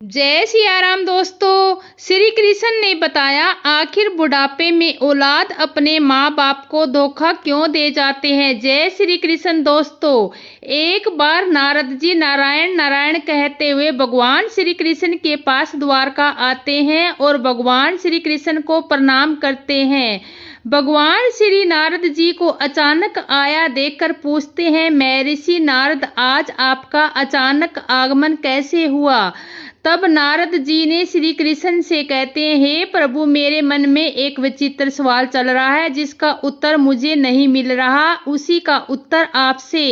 जय सिया राम दोस्तों। श्री कृष्ण ने बताया आखिर बुढ़ापे में औलाद अपने माँ बाप को धोखा क्यों दे जाते हैं। जय श्री कृष्ण दोस्तों। एक बार नारद जी नारायण नारायण कहते हुए भगवान श्री कृष्ण के पास द्वारका आते हैं और भगवान श्री कृष्ण को प्रणाम करते हैं। भगवान श्री नारद जी को अचानक आया देखकर पूछते हैं, मैं ऋषि नारद, आज आपका अचानक आगमन कैसे हुआ। तब नारद जी ने श्री कृष्ण से कहते हैं, हे प्रभु, मेरे मन में एक विचित्र सवाल चल रहा है जिसका उत्तर मुझे नहीं मिल रहा। उसी का उत्तर आपसे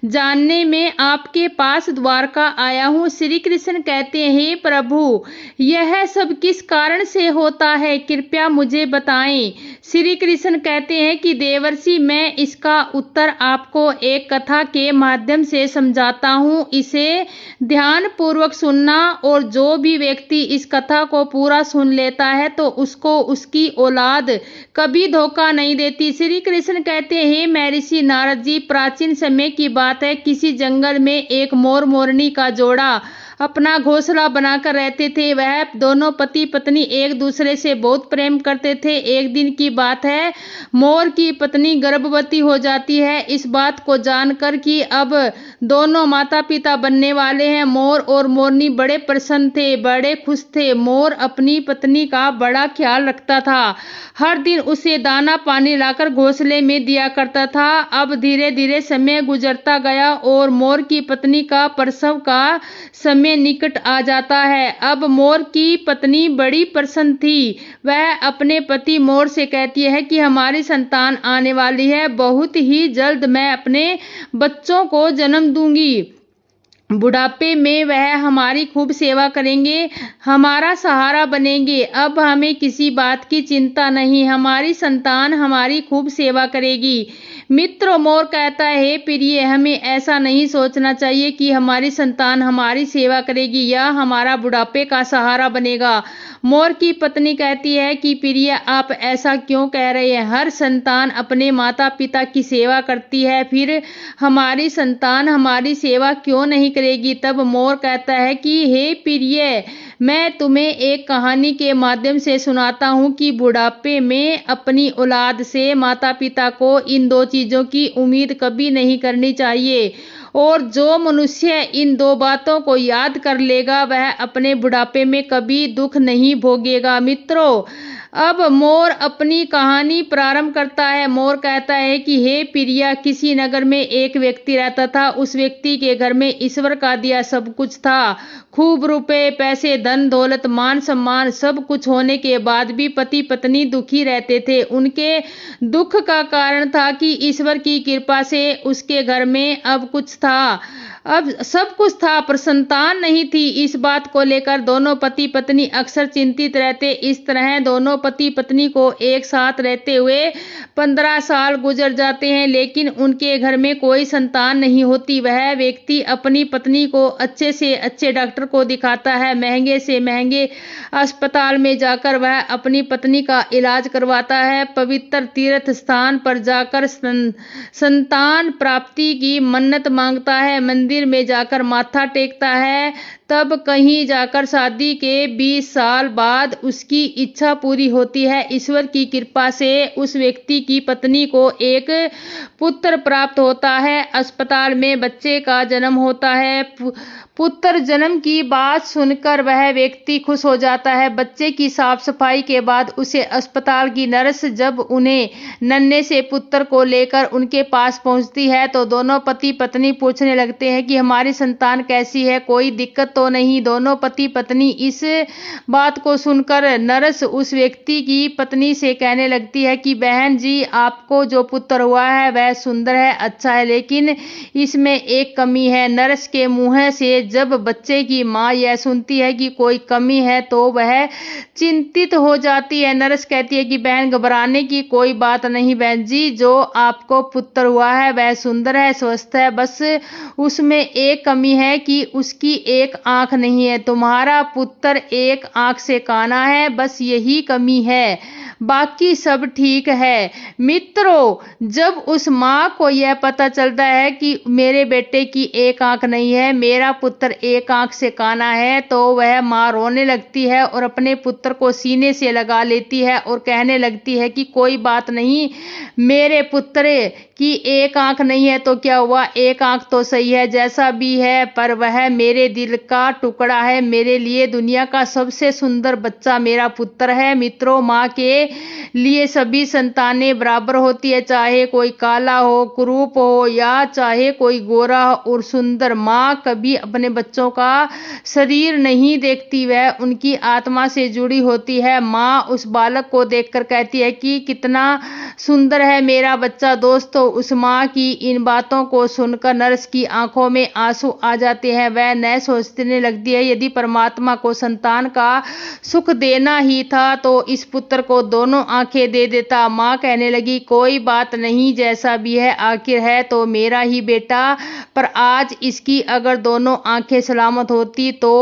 जानने में आपके पास द्वारका आया हूँ। श्री कृष्ण कहते हैं, हे प्रभु, यह सब किस कारण से होता है, कृपया मुझे बताएं। श्री कृष्ण कहते हैं कि देवर्षि, मैं इसका उत्तर आपको एक कथा के माध्यम से समझाता हूँ। इसे ध्यान पूर्वक सुनना और जो भी व्यक्ति इस कथा को पूरा सुन लेता है तो उसको उसकी औलाद कभी धोखा नहीं देती। श्री कृष्ण कहते हैं, हे महर्षि नारद जी, प्राचीन समय की बात है। किसी जंगल में एक मोर मोरनी का जोड़ा अपना घोंसला बनाकर रहते थे। वह दोनों पति पत्नी एक दूसरे से बहुत प्रेम करते थे। एक दिन की बात है, मोर की पत्नी गर्भवती हो जाती है। इस बात को जानकर कि अब दोनों माता पिता बनने वाले हैं, मोर और मोरनी बड़े प्रसन्न थे, बड़े खुश थे। मोर अपनी पत्नी का बड़ा ख्याल रखता था, हर दिन उसे दाना पानी लाकर घोंसले में दिया करता था। अब धीरे धीरे समय गुजरता गया और मोर की पत्नी का प्रसव का समय निकट आ जाता है। अब मोर की पत्नी बड़ी प्रसन्न थी। वह अपने पति मोर से कहती है कि हमारी संतान आने वाली है, बहुत ही जल्द मैं अपने बच्चों को जन्म दूंगी। बुढ़ापे में वह हमारी खूब सेवा करेंगे, हमारा सहारा बनेंगे। अब हमें किसी बात की चिंता नहीं, हमारी संतान हमारी खूब सेवा करेगी। मित्र मोर कहता है, हे प्रिय, हमें ऐसा नहीं सोचना चाहिए कि हमारी संतान हमारी सेवा करेगी या हमारा बुढ़ापे का सहारा बनेगा। मोर की पत्नी कहती है कि प्रिय, आप ऐसा क्यों कह रहे हैं। हर संतान अपने माता पिता की सेवा करती है, फिर हमारी संतान हमारी सेवा क्यों नहीं करेगी। तब मोर कहता है कि हे प्रिय, मैं तुम्हें एक कहानी के माध्यम से सुनाता हूँ कि बुढ़ापे में अपनी औलाद से माता पिता को इन दो चीजों की उम्मीद कभी नहीं करनी चाहिए। और जो मनुष्य इन दो बातों को याद कर लेगा वह अपने बुढ़ापे में कभी दुख नहीं भोगेगा। मित्रों, अब मोर अपनी कहानी प्रारंभ करता है। मोर कहता है कि हे प्रिया, किसी नगर में एक व्यक्ति रहता था। उस व्यक्ति के घर में ईश्वर का दिया सब कुछ था, खूब रुपए पैसे धन दौलत मान सम्मान सब कुछ होने के बाद भी पति पत्नी दुखी रहते थे। उनके दुख का कारण था कि ईश्वर की कृपा से उसके घर में अब कुछ था, अब सब कुछ था, पर संतान नहीं थी। इस बात को लेकर दोनों पति पत्नी अक्सर चिंतित रहते। इस तरह दोनों पति पत्नी को एक साथ रहते हुए 15 साल गुजर जाते हैं, लेकिन उनके घर में कोई संतान नहीं होती। वह व्यक्ति अपनी पत्नी को अच्छे से अच्छे डॉक्टर को दिखाता है, महंगे से महंगे अस्पताल में जाकर वह अपनी पत्नी का इलाज करवाता है, पवित्र तीर्थ स्थान पर जाकर संतान प्राप्ति की मन्नत मांगता है, मंदिर में जाकर माथा टेकता है। तब कहीं जाकर शादी के 20 साल बाद उसकी इच्छा पूरी होती है। ईश्वर की कृपा से उस व्यक्ति की पत्नी को एक पुत्र प्राप्त होता है। अस्पताल में बच्चे का जन्म होता है। पुत्र जन्म की बात सुनकर वह व्यक्ति खुश हो जाता है। बच्चे की साफ सफाई के बाद उसे अस्पताल की नर्स जब उन्हें नन्हे से पुत्र को लेकर उनके पास पहुंचती है तो दोनों पति पत्नी पूछने लगते हैं कि हमारी संतान कैसी है, कोई दिक्कत तो नहीं। दोनों पति पत्नी इस बात को सुनकर नर्स उस व्यक्ति की पत्नी से कहने लगती है कि बहन जी, आपको जो पुत्र हुआ है वह सुंदर है, अच्छा है, लेकिन इसमें एक कमी है। नर्स के मुंह से जब बच्चे की माँ यह सुनती है कि कोई कमी है तो वह चिंतित हो जाती है। नर्स कहती है कि बहन, घबराने की कोई बात नहीं बहन जी, जो आपको पुत्र हुआ है वह सुंदर है, स्वस्थ है, बस उसमें एक कमी है कि उसकी एक आंख नहीं है। तुम्हारा पुत्र एक आंख से काना है, बस यही कमी है, बाकी सब ठीक है। मित्रों, जब उस माँ को यह पता चलता है कि मेरे बेटे की एक आंख नहीं है, मेरा पुत्र एक आंख से काना है, तो वह माँ रोने लगती है और अपने पुत्र को सीने से लगा लेती है और कहने लगती है कि कोई बात नहीं, मेरे पुत्र की एक आंख नहीं है तो क्या हुआ, एक आंख तो सही है, जैसा भी है, पर वह मेरे दिल का टुकड़ा है। मेरे लिए दुनिया का सबसे सुंदर बच्चा मेरा पुत्र है। मित्रों, माँ के लिए सभी संतानें बराबर होती है, चाहे कोई काला हो, कुरूप हो, या चाहे कोई गोरा और सुंदर। माँ कभी अपने बच्चों का शरीर नहीं देखती, वह उनकी आत्मा से जुड़ी होती है। माँ उस बालक को देखकर कहती है कि कितना सुंदर है मेरा बच्चा। दोस्तों, उस माँ की इन बातों को सुनकर नर्स की आंखों में आंसू आ जाते हैं। वह न सोचने लगती है, यदि परमात्मा को संतान का सुख देना ही था तो इस पुत्र को दोनों आंखें दे देता। माँ कहने लगी, कोई बात नहीं, जैसा भी है, आखिर है तो मेरा ही बेटा, पर आज इसकी अगर दोनों आंखें सलामत होती तो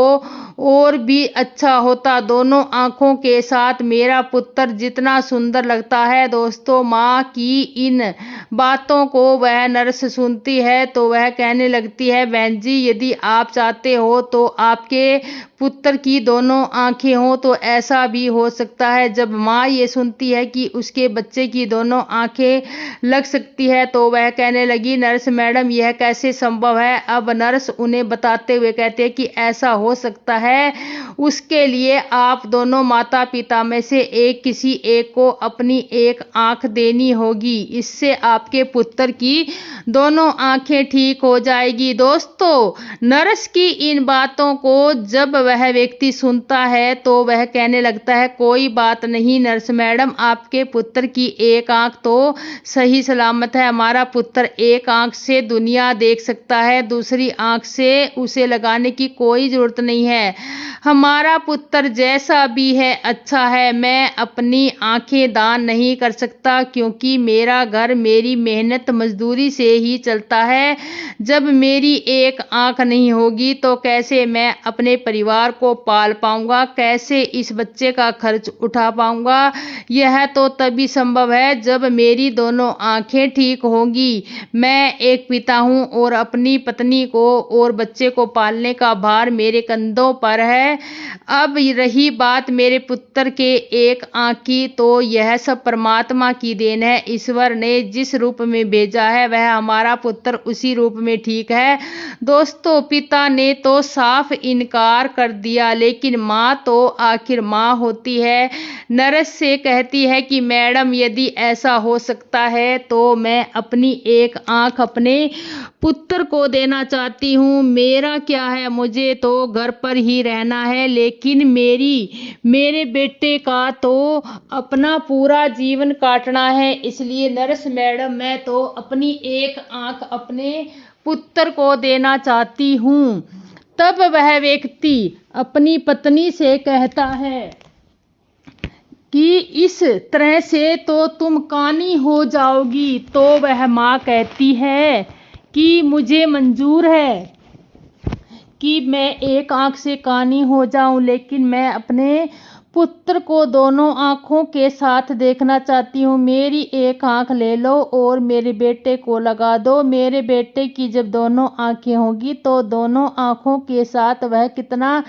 और भी अच्छा होता। दोनों आंखों के साथ मेरा पुत्र जितना सुंदर लगता है। दोस्तों, माँ की इन बातों को वह नर्स सुनती है तो वह कहने लगती है, बहन जी, यदि आप चाहते हो तो आपके पुत्र की दोनों आंखें हों तो ऐसा भी हो सकता है। जब माँ ये सुनती है कि उसके बच्चे की दोनों आंखें लग सकती है तो वह कहने लगी, नर्स मैडम, यह कैसे संभव है। अब नर्स उन्हें बताते हुए कहते हैं कि ऐसा हो सकता है, उसके लिए आप दोनों माता पिता में से किसी एक को अपनी एक आंख देनी होगी, इससे आपके पुत्र की दोनों आंखें ठीक हो जाएगी। दोस्तों, नर्स की इन बातों को जब वह व्यक्ति सुनता है तो वह कहने लगता है, कोई बात नहीं नर्स मैडम, आपके पुत्र की एक आंख तो सही सलामत है। हमारा पुत्र एक आंख से दुनिया देख सकता है, दूसरी आंख से उसे लगाने की कोई जरूरत नहीं है। हमारा पुत्र जैसा भी है अच्छा है। मैं अपनी आंखें दान नहीं कर सकता क्योंकि मेरा घर मेरी मेहनत मजदूरी से ही चलता है। जब मेरी एक आंख नहीं होगी तो कैसे मैं अपने परिवार को पाल पाऊंगा, कैसे इस बच्चे का खर्च उठा पाऊंगा। यह तो तभी संभव है जब मेरी दोनों आंखें ठीक होंगी। मैं एक पिता हूं और अपनी पत्नी को और बच्चे को पालने का भार मेरे कंधों पर है। अब रही बात मेरे पुत्र के एक आंख की, तो यह सब परमात्मा की देन है। ईश्वर ने जिस रूप में भेजा है वह हमारा पुत्र उसी रूप में ठीक है। दोस्तों, पिता ने तो साफ इनकार कर दिया, लेकिन माँ तो आखिर माँ होती है। नर्स से कहती है कि मैडम, यदि ऐसा हो सकता है तो मैं अपनी एक आंख अपने पुत्र को देना चाहती हूँ। मेरा क्या है, मुझे तो घर पर ही रहना है, लेकिन मेरे बेटे का तो अपना पूरा जीवन काटना है। इसलिए नर्स मैडम, मैं तो अपनी एक आंख अपने पुत्र को देना चाहती हूँ। तब वह व्यक्ति अपनी पत्नी से कहता है कि इस तरह से तो तुम कानी हो जाओगी। तो वह माँ कहती है कि मुझे मंजूर है कि मैं एक आंख से कानी हो जाऊं, लेकिन मैं अपने पुत्र को दोनों आंखों के साथ देखना चाहती हूँ। मेरी एक आंख ले लो और मेरे बेटे को लगा दो। मेरे बेटे की जब दोनों आंखें होगी तो दोनों आंखों के साथ वह कितना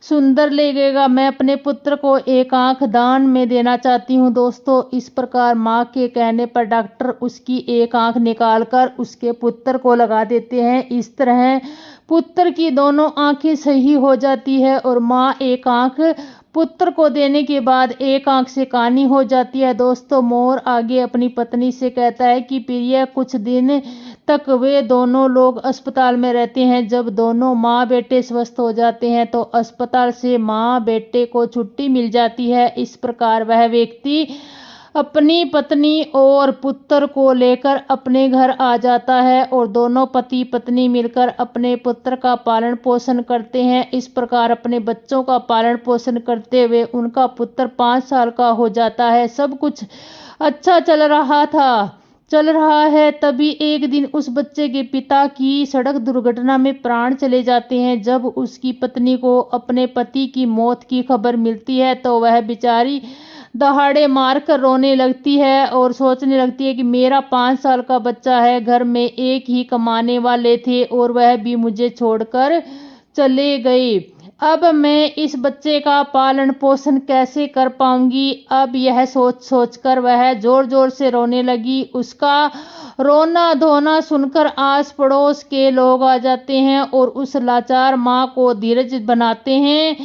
सुंदर लगेगा। मैं अपने पुत्र को एक आंख दान में देना चाहती हूँ। दोस्तों, इस प्रकार माँ के कहने पर डॉक्टर उसकी एक आंख निकालकर उसके पुत्र को लगा देते हैं। इस तरह पुत्र की दोनों आंखें सही हो जाती है और माँ एक आंख पुत्र को देने के बाद एक आंख से कानी हो जाती है। दोस्तों, मोर आगे अपनी पत्नी से कहता है कि प्रिय, कुछ दिन तक वे दोनों लोग अस्पताल में रहते हैं। जब दोनों माँ बेटे स्वस्थ हो जाते हैं तो अस्पताल से माँ बेटे को छुट्टी मिल जाती है। इस प्रकार वह व्यक्ति अपनी पत्नी और पुत्र को लेकर अपने घर आ जाता है और दोनों पति पत्नी मिलकर अपने पुत्र का पालन पोषण करते हैं। इस प्रकार अपने बच्चों का पालन पोषण करते हुए उनका पुत्र 5 साल का हो जाता है। सब कुछ अच्छा चल रहा था, चल रहा है, तभी एक दिन उस बच्चे के पिता की सड़क दुर्घटना में प्राण चले जाते हैं। जब उसकी पत्नी को अपने पति की मौत की खबर मिलती है तो वह बेचारी दहाड़े मारकर रोने लगती है और सोचने लगती है कि मेरा 5 साल का बच्चा है, घर में एक ही कमाने वाले थे और वह भी मुझे छोड़कर चले गए। अब मैं इस बच्चे का पालन पोषण कैसे कर पाऊंगी। अब यह सोच सोचकर वह जोर जोर से रोने लगी। उसका रोना धोना सुनकर आस पड़ोस के लोग आ जाते हैं और उस लाचार माँ को धीरज बनाते हैं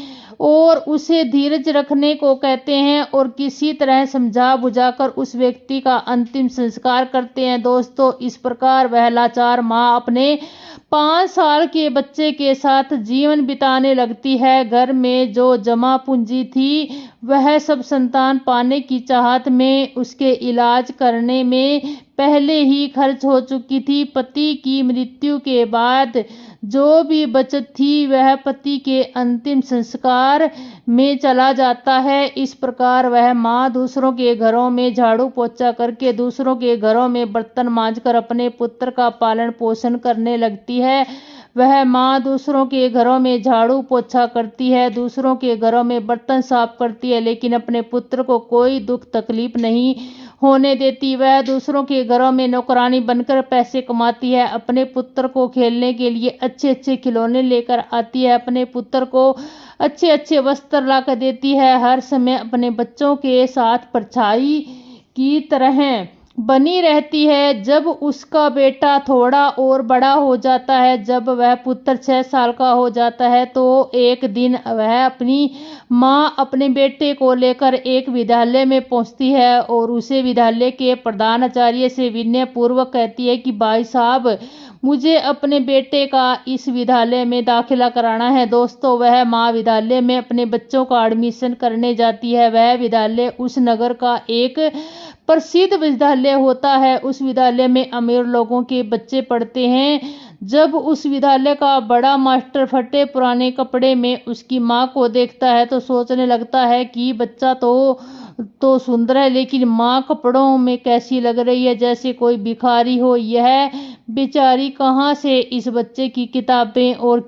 और उसे धीरज रखने को कहते हैं और किसी तरह समझा बुझाकर उस व्यक्ति का अंतिम संस्कार करते हैं। दोस्तों, इस प्रकार वह लाचार माँ अपने 5 साल के बच्चे के साथ जीवन बिताने लगती है। घर में जो जमा पूंजी थी वह सब संतान पाने की चाहत में उसके इलाज करने में पहले ही खर्च हो चुकी थी। पति की मृत्यु के बाद जो भी बचत थी वह पति के अंतिम संस्कार में चला जाता है। इस प्रकार वह माँ दूसरों के घरों में झाड़ू पोछा करके, दूसरों के घरों में बर्तन मांजकर अपने पुत्र का पालन पोषण करने लगती है। वह माँ दूसरों के घरों में झाड़ू पोछा करती है, दूसरों के घरों में बर्तन साफ करती है, लेकिन अपने पुत्र को कोई दुख तकलीफ नहीं होने देती। वह दूसरों के घरों में नौकरानी बनकर पैसे कमाती है, अपने पुत्र को खेलने के लिए अच्छे अच्छे खिलौने लेकर आती है, अपने पुत्र को अच्छे अच्छे वस्त्र ला कर देती है, हर समय अपने बच्चों के साथ परछाई की तरह बनी रहती है। जब उसका बेटा थोड़ा और बड़ा हो जाता है, जब वह पुत्र 6 साल का हो जाता है, तो एक दिन वह अपनी माँ अपने बेटे को लेकर एक विद्यालय में पहुंचती है और उसे विद्यालय के प्रधानाचार्य से विनय पूर्वक कहती है कि भाई साहब, मुझे अपने बेटे का इस विद्यालय में दाखिला कराना है। दोस्तों, वह माँ विद्यालय में अपने बच्चों का एडमिशन करने जाती है। वह विद्यालय उस नगर का एक प्रसिद्ध विद्यालय होता है। उस विद्यालय में अमीर लोगों के बच्चे पढ़ते हैं। जब उस विद्यालय का बड़ा मास्टर फटे पुराने कपड़े में उसकी माँ को देखता है तो सोचने लगता है कि बच्चा तो सुंदर है, लेकिन माँ कपड़ों में कैसी लग रही है, जैसे कोई भिखारी हो। यह बेचारी कहाँ से इस बच्चे की किताबें और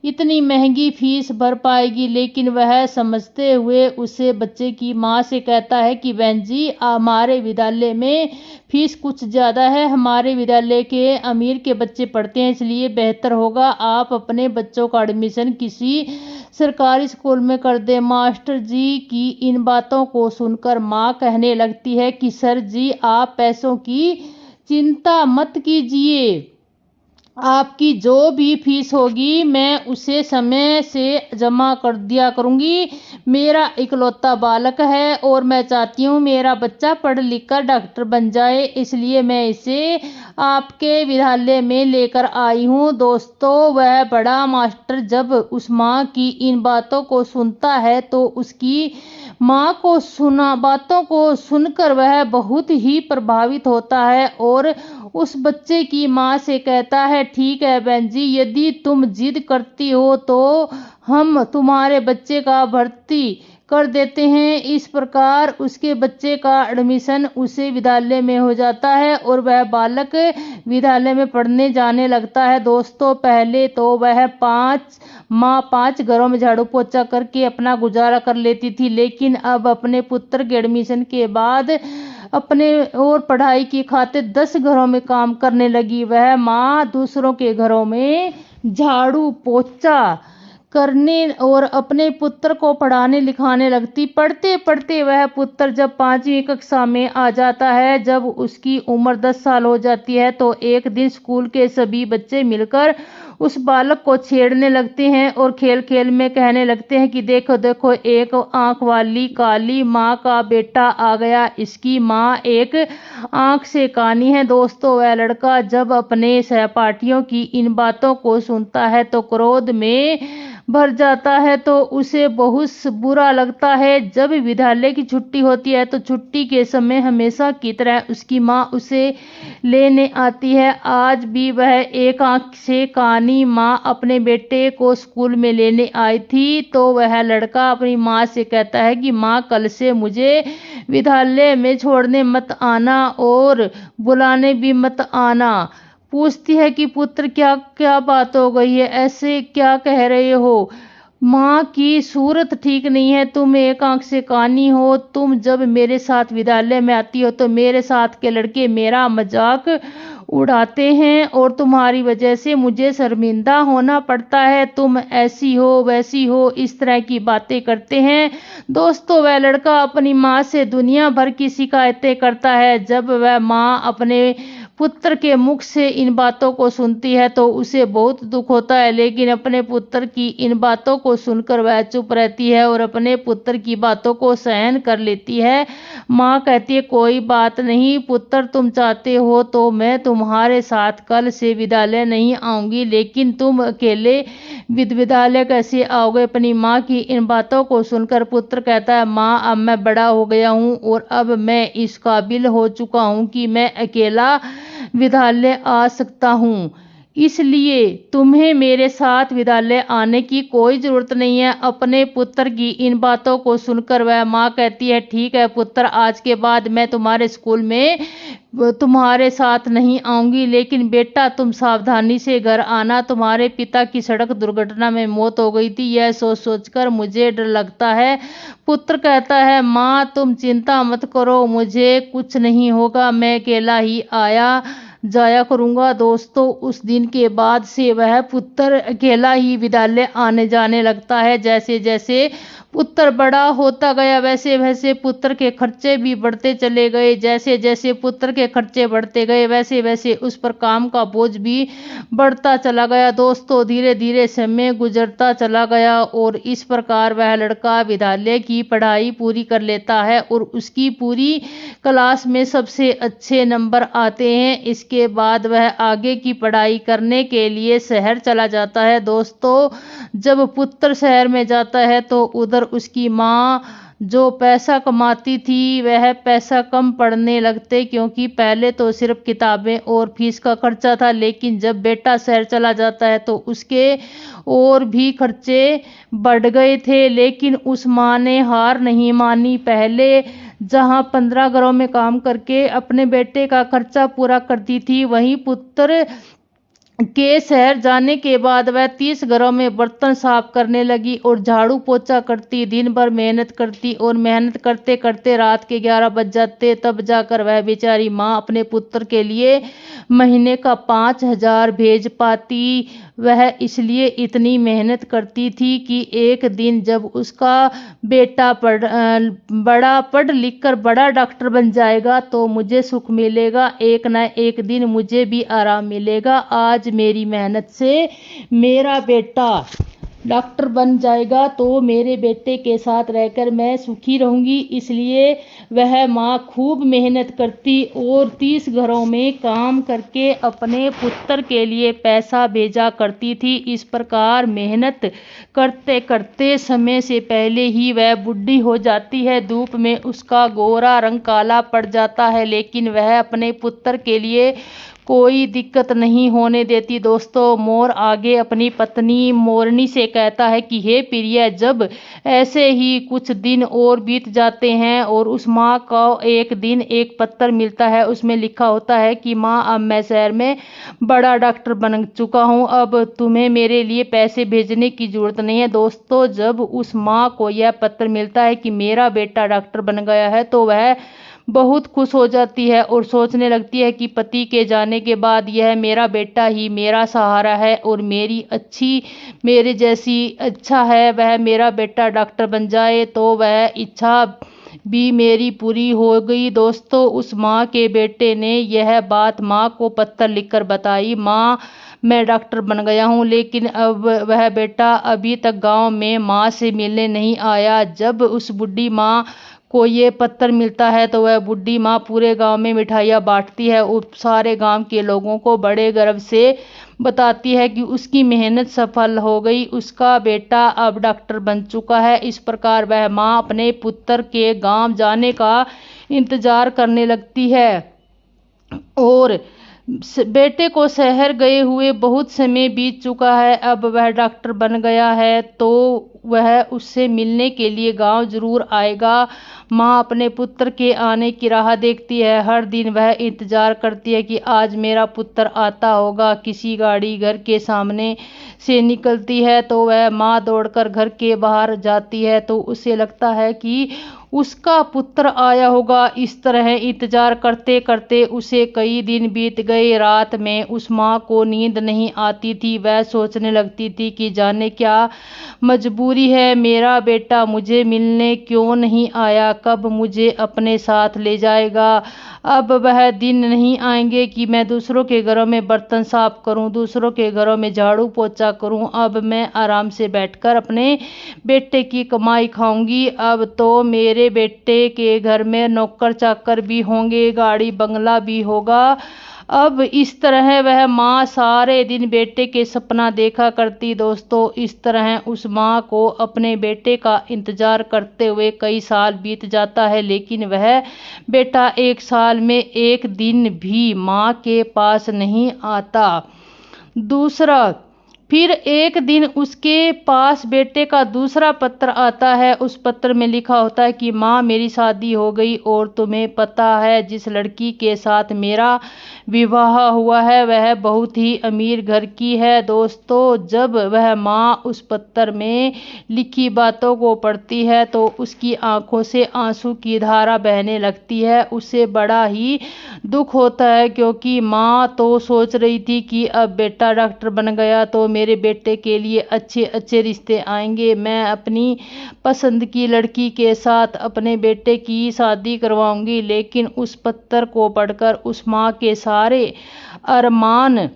इतनी महंगी फीस भर पाएगी। लेकिन वह समझते हुए उसे बच्चे की माँ से कहता है कि बहन जी, हमारे विद्यालय में फीस कुछ ज़्यादा है, हमारे विद्यालय के अमीर के बच्चे पढ़ते हैं, इसलिए बेहतर होगा आप अपने बच्चों का एडमिशन किसी सरकारी स्कूल में कर दे। मास्टर जी की इन बातों को सुनकर माँ कहने लगती है कि सर जी, आप पैसों की चिंता मत कीजिए, आपकी जो भी फीस होगी मैं उसे समय से जमा कर दिया करूंगी। मेरा इकलौता बालक है और मैं चाहती हूँ मेरा बच्चा पढ़ लिख कर डॉक्टर बन जाए, इसलिए मैं इसे आपके विद्यालय में लेकर आई हूँ। दोस्तों, वह बड़ा मास्टर जब उस माँ की इन बातों को सुनता है तो उसकी माँ को बातों को सुनकर वह बहुत ही प्रभावित होता है और उस बच्चे की माँ से कहता है, ठीक है बहन जी, यदि तुम जिद करती हो तो हम तुम्हारे बच्चे का भर्ती कर देते हैं। इस प्रकार उसके बच्चे का एडमिशन उसे विद्यालय में हो जाता है और वह बालक विद्यालय में पढ़ने जाने लगता है। दोस्तों, पहले तो वह 5 घरों में झाड़ू पोछा करके अपना गुजारा कर लेती थी, लेकिन अब अपने पुत्र के एडमिशन के बाद अपने और पढ़ाई की खातिर 10 घरों में काम करने लगी। वह माँ दूसरों के घरों में झाड़ू पोछा करने और अपने पुत्र को पढ़ाने लिखाने लगती। पढ़ते पढ़ते वह पुत्र जब 5वीं कक्षा में आ जाता है, जब उसकी उम्र 10 साल हो जाती है, तो एक दिन स्कूल के सभी बच्चे मिलकर उस बालक को छेड़ने लगते हैं और खेल खेल में कहने लगते हैं कि देखो देखो, एक आंख वाली काली माँ का बेटा आ गया, इसकी माँ एक आंख से कानी है। दोस्तों, वह लड़का जब अपने सहपाठियों की इन बातों को सुनता है तो क्रोध में भर जाता है, तो उसे बहुत बुरा लगता है। जब विद्यालय की छुट्टी होती है तो छुट्टी के समय हमेशा की तरह उसकी माँ उसे लेने आती है। आज भी वह एक आंख से कानी माँ अपने बेटे को स्कूल में लेने आई थी तो वह लड़का अपनी माँ से कहता है कि माँ, कल से मुझे विद्यालय में छोड़ने मत आना और बुलाने भी मत आना। पूछती है कि पुत्र, क्या क्या बात हो गई है, ऐसे क्या कह रहे हो? माँ की सूरत ठीक नहीं है, तुम एक आंख से कानी हो। तुम जब मेरे साथ विद्यालय में आती हो तो मेरे साथ के लड़के मेरा मजाक उड़ाते हैं और तुम्हारी वजह से मुझे शर्मिंदा होना पड़ता है। तुम ऐसी हो वैसी हो, इस तरह की बातें करते हैं। दोस्तों, वह लड़का अपनी माँ से दुनिया भर की शिकायतें करता है। जब वह माँ अपने पुत्र के मुख से इन बातों को सुनती है तो उसे बहुत दुख होता है, लेकिन अपने पुत्र की इन बातों को सुनकर वह चुप रहती है और अपने पुत्र की बातों को सहन कर लेती है। माँ कहती है, कोई बात नहीं पुत्र, तुम चाहते हो तो मैं तुम्हारे साथ कल से विद्यालय नहीं आऊंगी, लेकिन तुम अकेले विद्यालय कैसे आओगे? अपनी माँ की इन बातों को सुनकर पुत्र कहता है, माँ, अब मैं बड़ा हो गया हूँ और अब मैं इस काबिल हो चुका हूँ कि मैं अकेला विद्यालय आ सकता हूँ, इसलिए तुम्हें मेरे साथ विद्यालय आने की कोई जरूरत नहीं है। अपने पुत्र की इन बातों को सुनकर वह माँ कहती है, ठीक है पुत्र, आज के बाद मैं तुम्हारे स्कूल में तुम्हारे साथ नहीं आऊंगी, लेकिन बेटा तुम सावधानी से घर आना। तुम्हारे पिता की सड़क दुर्घटना में मौत हो गई थी, यह सोच सोचकर मुझे डर लगता है। पुत्र कहता है, माँ तुम चिंता मत करो, मुझे कुछ नहीं होगा, मैं अकेला ही आया जाया करूंगा। दोस्तों, उस दिन के बाद से वह पुत्र अकेला ही विद्यालय आने जाने लगता है। जैसे जैसे पुत्र बड़ा होता गया वैसे वैसे पुत्र के खर्चे भी बढ़ते चले गए। जैसे जैसे पुत्र के खर्चे बढ़ते गए वैसे वैसे उस पर काम का बोझ भी बढ़ता चला गया। दोस्तों, धीरे धीरे समय गुजरता चला गया और इस प्रकार वह लड़का विद्यालय की पढ़ाई पूरी कर लेता है और उसकी पूरी क्लास में सबसे अच्छे नंबर आते हैं। इसके बाद वह आगे की पढ़ाई करने के लिए शहर चला जाता है। दोस्तों, जब पुत्र शहर में जाता है तो उधर उसकी माँ जो पैसा कमाती थी वह पैसा कम पड़ने लगते, क्योंकि पहले तो सिर्फ किताबें और फीस का खर्चा था, लेकिन जब बेटा शहर चला जाता है तो उसके और भी खर्चे बढ़ गए थे। लेकिन उस माँ ने हार नहीं मानी। पहले जहां 15 घरों में काम करके अपने बेटे का खर्चा पूरा करती थी, वहीं पुत्र के शहर जाने के बाद वह 30 घरों में बर्तन साफ करने लगी और झाड़ू पोछा करती, दिन भर मेहनत करती और मेहनत करते करते रात के 11 बज जाते, तब जाकर वह बेचारी माँ अपने पुत्र के लिए महीने का 5,000 भेज पाती। वह इसलिए इतनी मेहनत करती थी कि एक दिन जब उसका बेटा बड़ा पढ़ लिख कर बड़ा डॉक्टर बन जाएगा तो मुझे सुख मिलेगा, एक न एक दिन मुझे भी आराम मिलेगा। आज मेरी मेहनत से मेरा बेटा डॉक्टर बन जाएगा तो मेरे बेटे के साथ रहकर मैं सुखी रहूंगी। इसलिए वह माँ खूब मेहनत करती और 30 घरों में काम करके अपने पुत्र के लिए पैसा भेजा करती थी। इस प्रकार मेहनत करते करते समय से पहले ही वह बूढ़ी हो जाती है। धूप में उसका गोरा रंग काला पड़ जाता है, लेकिन वह अपने पुत्र के लिए कोई दिक्कत नहीं होने देती। दोस्तों, मोर आगे अपनी पत्नी मोरनी से कहता है कि हे प्रिय, जब ऐसे ही कुछ दिन और बीत जाते हैं और उस माँ को एक दिन एक पत्र मिलता है, उसमें लिखा होता है कि माँ, अब मैं शहर में बड़ा डॉक्टर बन चुका हूँ, अब तुम्हें मेरे लिए पैसे भेजने की जरूरत नहीं है। दोस्तों, जब उस माँ को यह पत्र मिलता है कि मेरा बेटा डॉक्टर बन गया है तो वह बहुत खुश हो जाती है और सोचने लगती है कि पति के जाने के बाद यह मेरा बेटा ही मेरा सहारा है और मेरे जैसी अच्छा है वह मेरा बेटा डॉक्टर बन जाए तो वह इच्छा भी मेरी पूरी हो गई। दोस्तों, उस माँ के बेटे ने यह बात माँ को पत्र लिखकर बताई, माँ, मैं डॉक्टर बन गया हूँ, लेकिन अब वह बेटा अभी तक गांव में माँ से मिलने नहीं आया। जब उस बुढ़ी माँ को ये पत्र मिलता है तो वह बुढ़ी माँ पूरे गांव में मिठाइयाँ बांटती है और सारे गांव के लोगों को बड़े गर्व से बताती है कि उसकी मेहनत सफल हो गई, उसका बेटा अब डॉक्टर बन चुका है। इस प्रकार वह माँ अपने पुत्र के गांव जाने का इंतजार करने लगती है। और बेटे को शहर गए हुए बहुत समय बीत चुका है। अब वह डॉक्टर बन गया है तो वह उससे मिलने के लिए गांव जरूर आएगा। माँ अपने पुत्र के आने की राह देखती है। हर दिन वह इंतजार करती है कि आज मेरा पुत्र आता होगा। किसी गाड़ी घर के सामने से निकलती है तो वह माँ दौड़कर घर के बाहर जाती है तो उसे लगता है कि उसका पुत्र आया होगा। इस तरह इंतजार करते करते उसे कई दिन बीत गए। रात में उस माँ को नींद नहीं आती थी। वह सोचने लगती थी कि जाने क्या मजबूरी है, मेरा बेटा मुझे मिलने क्यों नहीं आया, कब मुझे अपने साथ ले जाएगा। अब वह दिन नहीं आएंगे कि मैं दूसरों के घरों में बर्तन साफ करूं, दूसरों के घरों में झाड़ू पोछा करूं। अब मैं आराम से बैठकर अपने बेटे की कमाई खाऊंगी। अब तो मेरे बेटे के घर में नौकर चाकर भी होंगे, गाड़ी बंगला भी होगा। अब इस तरह वह माँ सारे दिन बेटे के सपना देखा करती। दोस्तों, इस तरह उस माँ को अपने बेटे का इंतजार करते हुए कई साल बीत जाता है, लेकिन वह बेटा एक साल में एक दिन भी माँ के पास नहीं आता। दूसरा, फिर एक दिन उसके पास बेटे का दूसरा पत्र आता है। उस पत्र में लिखा होता है कि माँ, मेरी शादी हो गई और तुम्हें पता है जिस लड़की के साथ मेरा विवाह हुआ है वह बहुत ही अमीर घर की है। दोस्तों, जब वह माँ उस पत्र में लिखी बातों को पढ़ती है तो उसकी आंखों से आंसू की धारा बहने लगती है। उसे बड़ा ही दुख होता है क्योंकि माँ तो सोच रही थी कि अब बेटा डॉक्टर बन गया तो मेरे बेटे के लिए अच्छे अच्छे रिश्ते आएंगे, मैं अपनी पसंद की लड़की के साथ अपने बेटे की शादी करवाऊंगी। लेकिन उस पत्र को पढ़कर उस माँ के सारे अरमान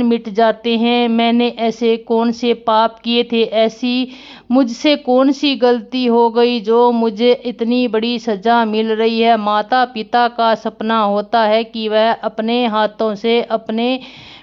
मिट जाते हैं। मैंने ऐसे कौन से पाप किए थे, ऐसी मुझसे कौन सी गलती हो गई जो मुझे इतनी बड़ी सजा मिल रही है। माता पिता का सपना होता है कि वह अपने हाथों से अपने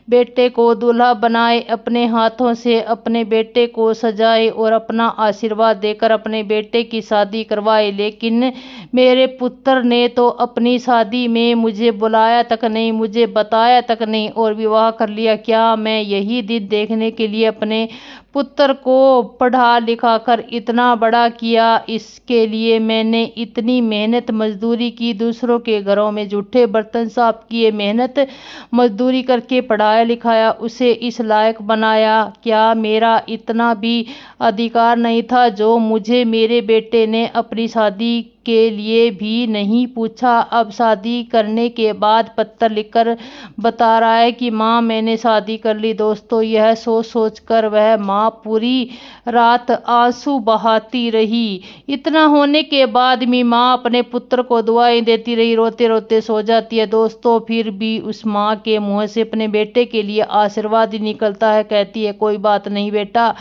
बेटे को दूल्हा बनाए, अपने हाथों से अपने बेटे को सजाए और अपना आशीर्वाद देकर अपने बेटे की शादी करवाए। लेकिन मेरे पुत्र ने तो अपनी शादी में मुझे बुलाया तक नहीं, मुझे बताया तक नहीं और विवाह कर लिया। क्या मैं यही दिन देखने के लिए अपने पुत्र को पढ़ा लिखा कर इतना बड़ा किया? इसके लिए मैंने इतनी मेहनत मजदूरी की, दूसरों के घरों में जूठे बर्तन साफ किए, मेहनत मजदूरी करके पढ़ाया लिखाया, उसे इस लायक बनाया। क्या मेरा इतना भी अधिकार नहीं था जो मुझे मेरे बेटे ने अपनी शादी के लिए भी नहीं पूछा? अब शादी करने के बाद पत्र लिखकर बता रहा है कि माँ, मैंने शादी कर ली। दोस्तों, यह सोच सोच कर वह माँ पूरी रात आंसू बहाती रही। इतना होने के बाद भी माँ अपने पुत्र को दुआएं देती रही, रोते रोते सो जाती है। दोस्तों, फिर भी उस माँ के मुंह से अपने बेटे के लिए आशीर्वाद ही निकलता है। कहती है, कोई बात नहीं बेटा,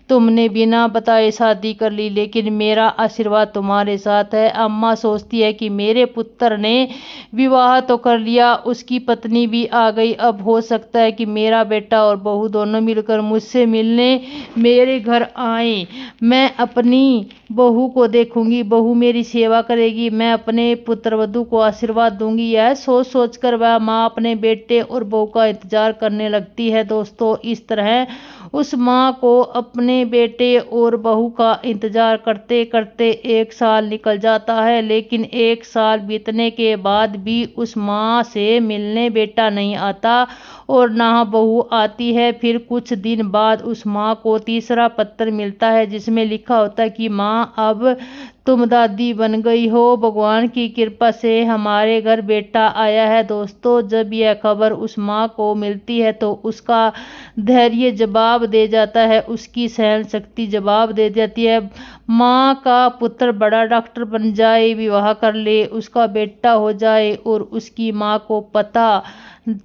तुमने बिना बताए शादी कर ली, लेकिन मेरा आशीर्वाद तुम्हारे साथ है। अम्मा सोचती है कि मेरे पुत्र ने विवाह तो कर लिया, उसकी पत्नी भी आ गई, अब हो सकता है कि मेरा बेटा और बहू दोनों मिलकर मुझसे मिलने मेरे घर आए। मैं अपनी बहू को देखूंगी, बहू मेरी सेवा करेगी, मैं अपने पुत्रवधू को आशीर्वाद दूंगी। यह सोच सोच कर वह माँ अपने बेटे और बहू का इंतजार करने लगती है। दोस्तों, इस तरह उस माँ को अपने बेटे और बहू का इंतजार करते करते एक साल निकल जाता है। लेकिन एक साल बीतने के बाद भी उस माँ से मिलने बेटा नहीं आता और ना बहू आती है। फिर कुछ दिन बाद उस माँ को तीसरा पत्र मिलता है जिसमें लिखा होता है कि माँ, अब तुम दादी बन गई हो, भगवान की कृपा से हमारे घर बेटा आया है। दोस्तों, जब यह खबर उस माँ को मिलती है तो उसका धैर्य जवाब दे जाता है, उसकी सहन शक्ति जवाब दे जाती है। माँ का पुत्र बड़ा डॉक्टर बन जाए, विवाह कर ले, उसका बेटा हो जाए और उसकी माँ को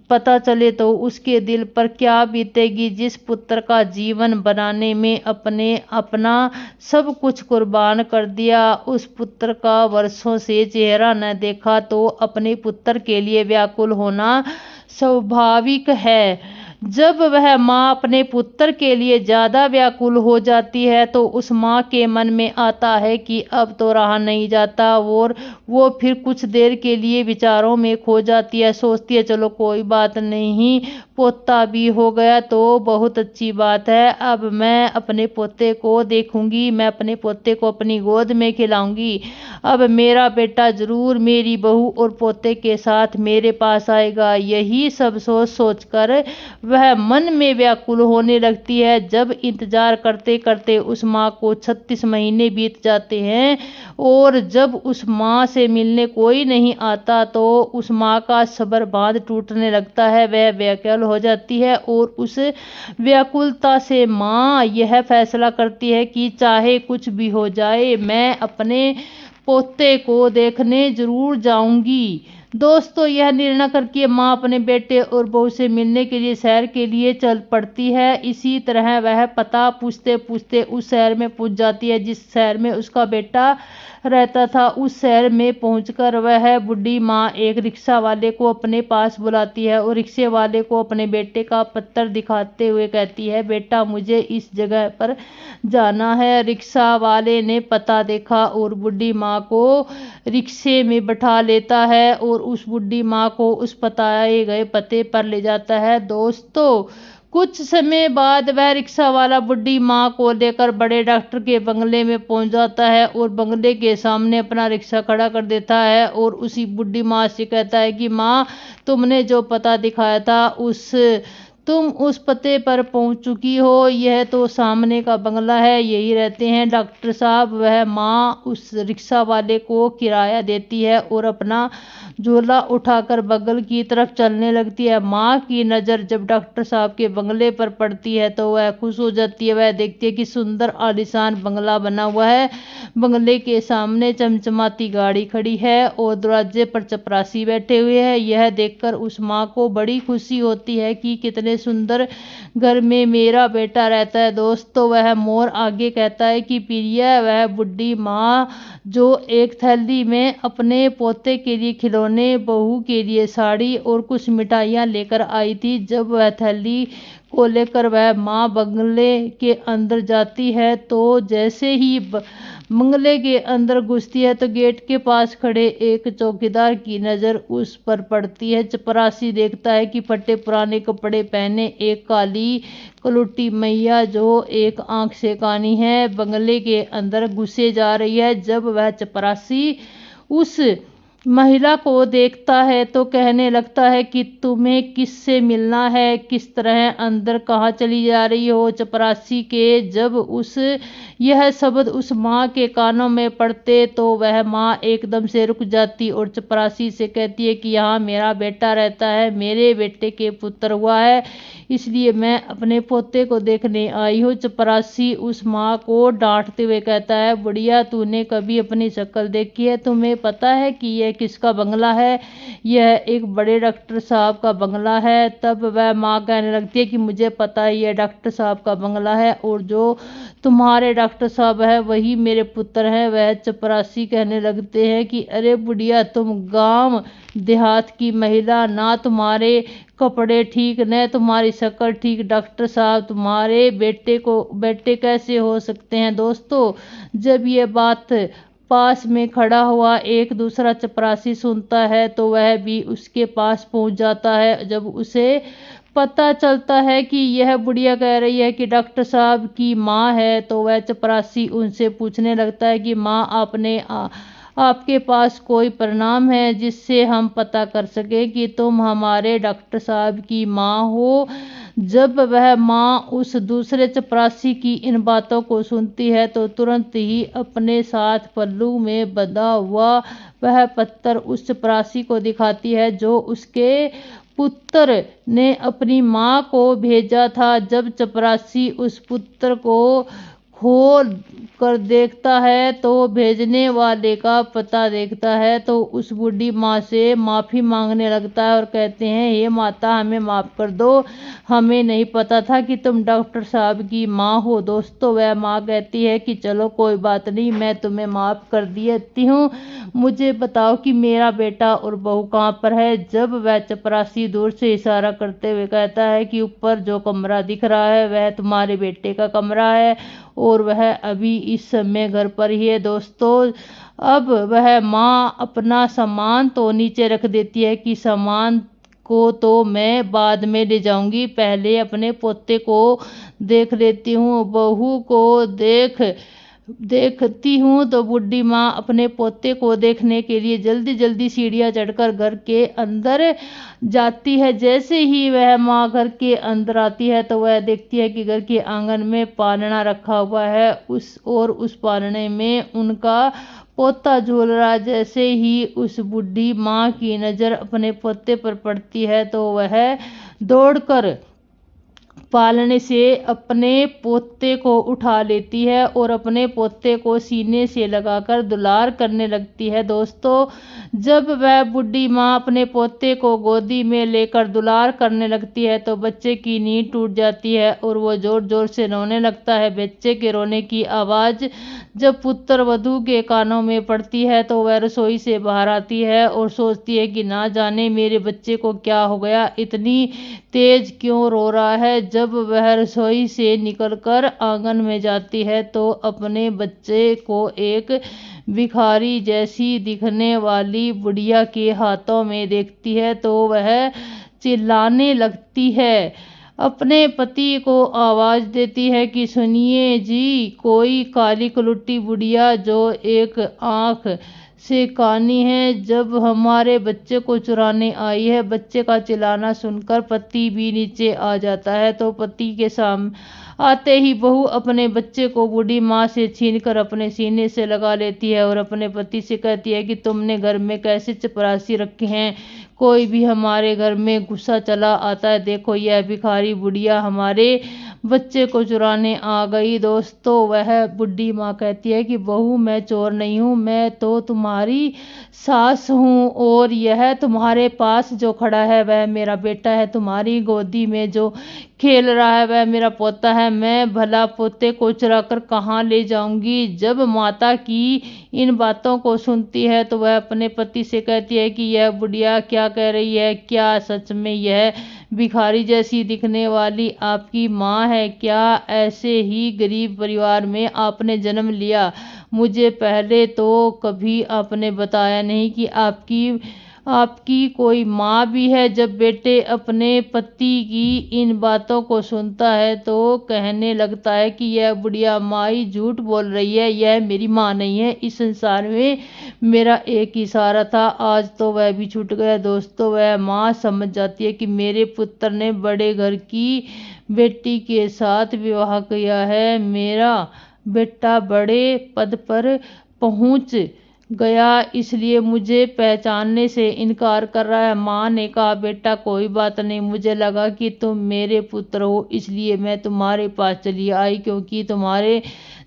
पता चले तो उसके दिल पर क्या बीतेगी। जिस पुत्र का जीवन बनाने में अपना सब कुछ कुर्बान कर दिया, उस पुत्र का वर्षों से चेहरा न देखा तो अपने पुत्र के लिए व्याकुल होना स्वाभाविक है। जब वह माँ अपने पुत्र के लिए ज्यादा व्याकुल हो जाती है तो उस माँ के मन में आता है कि अब तो रहा नहीं जाता, और वो फिर कुछ देर के लिए विचारों में खो जाती है। सोचती है चलो कोई बात नहीं, पोता भी हो गया तो बहुत अच्छी बात है। अब मैं अपने पोते को देखूंगी, मैं अपने पोते को अपनी गोद में खिलाऊंगी। अब मेरा बेटा जरूर मेरी बहू और पोते के साथ मेरे पास आएगा। यही सब सोच सोचकर वह मन में व्याकुल होने लगती है। जब इंतजार करते करते उस माँ को 36 महीने बीत जाते हैं और जब उस माँ से मिलने कोई नहीं आता तो उस माँ का सब्र बांध टूटने लगता है। वह व्याकुल हो जाती है और उस व्याकुलता से माँ यह फैसला करती है कि चाहे कुछ भी हो जाए मैं अपने पोते को देखने जरूर जाऊंगी। दोस्तों, यह निर्णय करके माँ अपने बेटे और बहू से मिलने के लिए शहर के लिए चल पड़ती है। इसी तरह वह पता पूछते पूछते उस शहर में पहुंच जाती है जिस शहर में उसका बेटा रहता था। उस शहर में पहुंचकर वह बूढ़ी माँ एक रिक्शा वाले को अपने पास बुलाती है और रिक्शे वाले को अपने बेटे का पत्र दिखाते हुए कहती है, बेटा मुझे इस जगह पर जाना है। रिक्शा वाले ने पता देखा और बूढ़ी माँ को रिक्शे में बैठा लेता है और उस बूढ़ी माँ को उस बताए गए पते पर ले जाता है। दोस्तों, कुछ समय बाद वह रिक्शा वाला बूढ़ी माँ को लेकर बड़े डॉक्टर के बंगले में पहुंच जाता है और बंगले के सामने अपना रिक्शा खड़ा कर देता है और उसी बूढ़ी माँ से कहता है कि माँ, तुमने जो पता दिखाया था तुम उस पते पर पहुंच चुकी हो। यह तो सामने का बंगला है, यही रहते हैं डॉक्टर साहब। वह माँ उस रिक्शा वाले को किराया देती है और अपना झोला उठाकर बगल की तरफ चलने लगती है। माँ की नज़र जब डॉक्टर साहब के बंगले पर पड़ती है तो वह खुश हो जाती है। वह देखती है कि सुंदर आलीशान बंगला बना हुआ है। बंगले के सामने चमचमाती गाड़ी खड़ी है और दरवाजे पर चपरासी बैठे हुए हैं। यह देखकर उस माँ को बड़ी खुशी होती है कि कितने सुंदर घर में मेरा बेटा रहता है। दोस्तों, वह मोर आगे कहता है कि प्रिय, वह बुढ़ी माँ जो एक थैली में अपने पोते के लिए खिलौने, बहू के लिए साड़ी और कुछ मिठाइयाँ लेकर आई थी। जब वह थैली को लेकर वह माँ बंगले के अंदर जाती है तो जैसे ही बंगले के अंदर घुसती है तो गेट के पास खड़े एक चौकीदार की नज़र उस पर पड़ती है। चपरासी देखता है कि फटे पुराने कपड़े पहने एक काली कलुटी मैया जो एक आंख से कानी है बंगले के अंदर घुसे जा रही है। जब वह चपरासी उस महिला को देखता है तो कहने लगता है कि तुम्हें किससे मिलना है, किस तरह अंदर कहाँ चली जा रही हो। चपरासी के जब यह शब्द उस माँ के कानों में पड़ते तो वह माँ एकदम से रुक जाती और चपरासी से कहती है कि यहाँ मेरा बेटा रहता है, मेरे बेटे के पुत्र हुआ है, इसलिए मैं अपने पोते को देखने आई हूँ। चपरासी उस माँ को डांटते हुए कहता है, बुढ़िया, तूने कभी अपनी शक्ल देखी है? तुम्हें पता है कि यह किसका बंगला है? यह एक बड़े डॉक्टर साहब का बंगला है। तब वह माँ कहने लगती है कि मुझे पता है यह डॉक्टर साहब का बंगला है और जो तुम्हारे डॉक्टर साहब है वही मेरे पुत्र हैं। वह चपरासी कहने लगते हैं कि अरे बुढ़िया, तुम गांव देहात की महिला, ना तुम्हारे कपड़े ठीक न तुम्हारी शक्ल ठीक, डॉक्टर साहब तुम्हारे बेटे कैसे हो सकते हैं? दोस्तों, जब ये बात पास में खड़ा हुआ एक दूसरा चपरासी सुनता है तो वह भी उसके पास पहुंच जाता है। जब उसे पता चलता है कि यह बुढ़िया कह रही है कि डॉक्टर साहब की माँ है तो वह चपरासी उनसे पूछने लगता है कि माँ, आपके पास कोई परिणाम है जिससे हम पता कर सके कि तुम हमारे डॉक्टर साहब की माँ हो? जब वह माँ उस दूसरे चपरासी की इन बातों को सुनती है तो तुरंत ही अपने साथ पल्लू में बंधा हुआ वह पत्थर उस चपरासी को दिखाती है जो उसके पुत्र ने अपनी माँ को भेजा था। जब चपरासी उस पुत्र को खोल कर देखता है तो भेजने वाले का पता देखता है तो उस बूढ़ी माँ से माफ़ी मांगने लगता है और कहते हैं, हे माता, हमें माफ़ कर दो, हमें नहीं पता था कि तुम डॉक्टर साहब की माँ हो। दोस्तों, वह माँ कहती है कि चलो कोई बात नहीं, मैं तुम्हें माफ़ कर देती हूँ, मुझे बताओ कि मेरा बेटा और बहू कहाँ पर है। जब वह चपरासी दूर से इशारा करते हुए कहता है कि ऊपर जो कमरा दिख रहा है वह तुम्हारे बेटे का कमरा है और वह अभी इस समय घर पर ही है। दोस्तों, अब वह माँ अपना सामान तो नीचे रख देती है कि सामान को तो मैं बाद में ले जाऊंगी, पहले अपने पोते को देख लेती हूँ। बहू को देखती हूँ तो बूढ़ी माँ अपने पोते को देखने के लिए जल्दी जल्दी सीढ़ियाँ चढ़कर घर के अंदर जाती है। जैसे ही वह माँ घर के अंदर आती है तो वह देखती है कि घर के आंगन में पालना रखा हुआ है, उस पालने में उनका पोता झूल रहा। जैसे ही उस बूढ़ी माँ की नज़र अपने पोते पर पड़ती है तो वह दौड़कर पालने से अपने पोते को उठा लेती है और अपने पोते को सीने से लगाकर दुलार करने लगती है। दोस्तों, जब वह बूढ़ी माँ अपने पोते को गोदी में लेकर दुलार करने लगती है तो बच्चे की नींद टूट जाती है और वो जोर जोर से रोने लगता है। बच्चे के रोने की आवाज़ जब पुत्र वधू के कानों में पड़ती है तो वह रसोई से बाहर आती है और सोचती है कि ना जाने मेरे बच्चे को क्या हो गया, इतनी तेज क्यों रो रहा है। जब वह रसोई से निकलकर आंगन में जाती है तो अपने बच्चे को एक भिखारी जैसी दिखने वाली बुढ़िया के हाथों में देखती है तो वह चिल्लाने लगती है, अपने पति को आवाज देती है कि सुनिए जी, कोई काली कलुट्टी बुढ़िया जो एक आंख से कानी है, जब हमारे बच्चे को चुराने आई है। बच्चे का चिल्लाना सुनकर पति भी नीचे आ जाता है तो पति के सामने आते ही बहू अपने बच्चे को बूढ़ी माँ से छीनकर अपने सीने से लगा लेती है और अपने पति से कहती है कि तुमने घर में कैसे चपरासी रखे हैं, कोई भी हमारे घर में गुस्सा चला आता है, देखो यह भिखारी बुढ़िया हमारे बच्चे को चुराने आ गई। दोस्तों, वह बुढ़ी माँ कहती है कि बहू, मैं चोर नहीं हूँ, मैं तो तुम्हारी सास हूँ और यह तुम्हारे पास जो खड़ा है वह मेरा बेटा है, तुम्हारी गोदी में जो खेल रहा है वह मेरा पोता है, मैं भला पोते को चुरा कर कहाँ ले जाऊंगी। जब माता की इन बातों को सुनती है तो वह अपने पति से कहती है कि यह बुढ़िया क्या कह रही है, क्या सच में यह भिखारी जैसी दिखने वाली आपकी माँ है? क्या ऐसे ही गरीब परिवार में आपने जन्म लिया? मुझे पहले तो कभी आपने बताया नहीं कि आपकी कोई माँ भी है। जब बेटे अपने पति की इन बातों को सुनता है तो कहने लगता है कि यह बुढ़िया माई झूठ बोल रही है, यह मेरी माँ नहीं है, इस संसार में मेरा एक ही सहारा था, आज तो वह भी छूट गया। दोस्तों, वह माँ समझ जाती है कि मेरे पुत्र ने बड़े घर की बेटी के साथ विवाह किया है, मेरा बेटा बड़े पद पर पहुंच गया इसलिए मुझे पहचानने से इनकार कर रहा है। माँ ने कहा, बेटा कोई बात नहीं, मुझे लगा कि तुम मेरे पुत्र हो इसलिए मैं तुम्हारे पास चली आई, क्योंकि तुम्हारे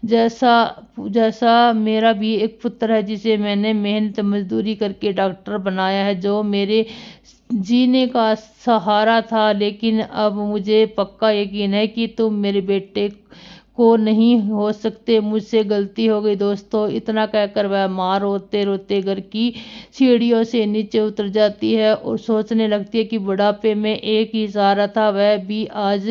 जैसा मेरा भी एक पुत्र है जिसे मैंने मेहनत मजदूरी करके डॉक्टर बनाया है, जो मेरे जीने का सहारा था। लेकिन अब मुझे पक्का यकीन है कि तुम मेरे बेटे को नहीं हो सकते, मुझसे गलती हो गई। दोस्तों, इतना कहकर वह माँ रोते रोते घर की सीढ़ियों से नीचे उतर जाती है और सोचने लगती है कि बुढ़ापे में एक ही सहारा था, वह भी आज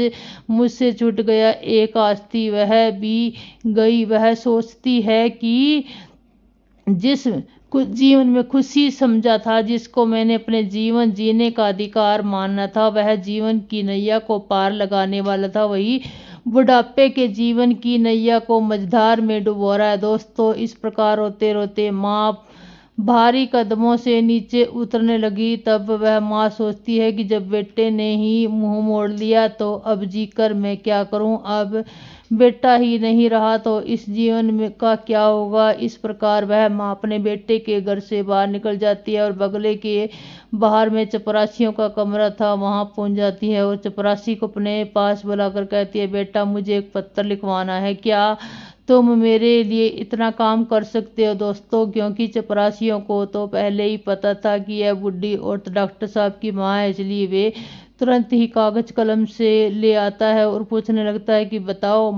मुझसे छूट गया, एक आज थी वह भी गई। वह सोचती है कि जिस कुछ जीवन में खुशी समझा था, जिसको मैंने अपने जीवन जीने का अधिकार मानना था, वह जीवन की नैया को पार लगाने वाला था, वही बुढ़ापे के जीवन की नैया को मझधार में डुबो रहा है। दोस्तों, इस प्रकार रोते रोते माँ भारी कदमों से नीचे उतरने लगी। तब वह माँ सोचती है कि जब बेटे ने ही मुंह मोड़ लिया तो अब जीकर मैं क्या करूं, अब बेटा ही नहीं रहा तो इस जीवन में का क्या होगा। इस प्रकार वह माँ अपने बेटे के घर से बाहर निकल जाती है और बगले के बाहर में चपरासियों का कमरा था, वहां पहुंच जाती है और चपरासी को अपने पास बुलाकर कहती है, बेटा मुझे एक पत्र लिखवाना है, क्या तुम मेरे लिए इतना काम कर सकते हो दोस्तों, क्योंकि चपरासियों को तो पहले ही पता था कि यह बुढ़ी औरत डॉक्टर साहब की माँ है, इसलिए वे तुरंत ही कागज कलम से ले आता है और पूछने लगता है कि बताओ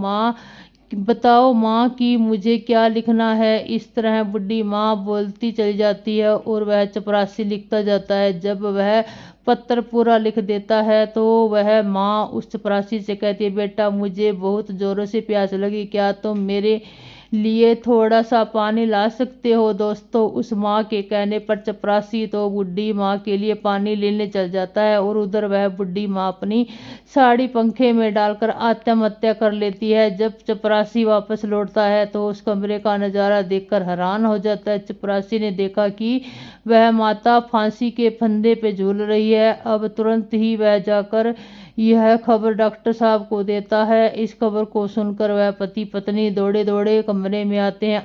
माँ कि मुझे क्या लिखना है। इस तरह बुढ़ी माँ बोलती चली जाती है और वह चपरासी लिखता जाता है। जब वह पत्र पूरा लिख देता है तो वह माँ उस चपरासी से कहती है, बेटा मुझे बहुत जोरों से प्यास लगी, क्या तुम मेरे लिए थोड़ा सा पानी ला सकते हो। दोस्तों, उस माँ के कहने पर चपरासी तो बुढ़ी माँ के लिए पानी लेने चल जाता है और उधर वह बुढ़ी माँ अपनी साड़ी पंखे में डालकर आत्महत्या कर लेती है। जब चपरासी वापस लौटता है तो उस कमरे का नजारा देखकर हैरान हो जाता है। चपरासी ने देखा कि वह माता फांसी के फंदे पे झूल रही है। अब तुरंत ही वह जाकर यह खबर डॉक्टर साहब को देता है। इस खबर को सुनकर वह पति पत्नी दौड़े दौड़े कमरे में आते हैं।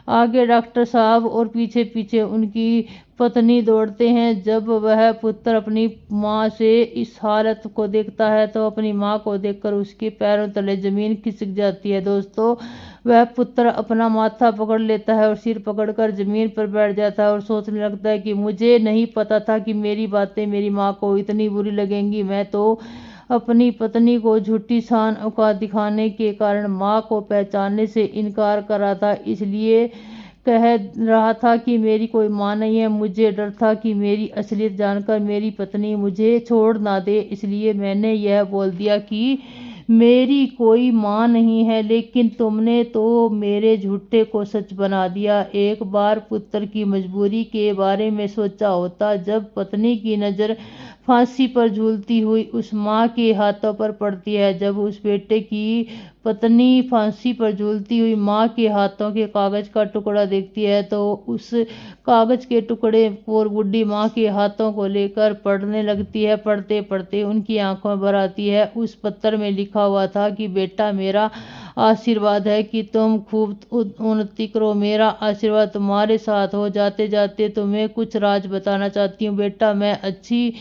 आगे डॉक्टर साहब और पीछे पीछे उनकी पत्नी दौड़ते हैं। जब वह पुत्र अपनी माँ से इस हालत को देखता है तो अपनी माँ को देखकर उसके पैरों तले जमीन खिसक जाती है। दोस्तों, वह पुत्र अपना माथा पकड़ लेता है और सिर पकड़कर जमीन पर बैठ जाता है और सोचने लगता है कि मुझे नहीं पता था कि मेरी बातें मेरी माँ को इतनी बुरी लगेंगी। मैं तो अपनी पत्नी को झूठी शान औकात दिखाने के कारण माँ को पहचानने से इनकार कर रहा था, इसलिए कह रहा था कि मेरी कोई माँ नहीं है। मुझे डर था कि मेरी असलियत जानकर मेरी पत्नी मुझे छोड़ ना दे, इसलिए मैंने यह बोल दिया कि मेरी कोई माँ नहीं है। लेकिन तुमने तो मेरे झूठे को सच बना दिया। एक बार पुत्र की मजबूरी के बारे में सोचा होता। जब पत्नी की नज़र फांसी पर झूलती हुई उस माँ के हाथों पर पड़ती है, जब उस बेटे की पत्नी फांसी पर झूलती हुई माँ के हाथों के कागज का टुकड़ा देखती है तो उस कागज के टुकड़े और बुढ़ी माँ के हाथों को लेकर पढ़ने लगती है। पढ़ते पढ़ते उनकी आंखों भर आती है। उस पत्र में लिखा हुआ था कि बेटा, मेरा आशीर्वाद है कि तुम खूब उन्नति करो। मेरा आशीर्वाद तुम्हारे साथ हो। जाते जाते तुम्हें कुछ राज बताना चाहती हूँ। बेटा, मैं अच्छी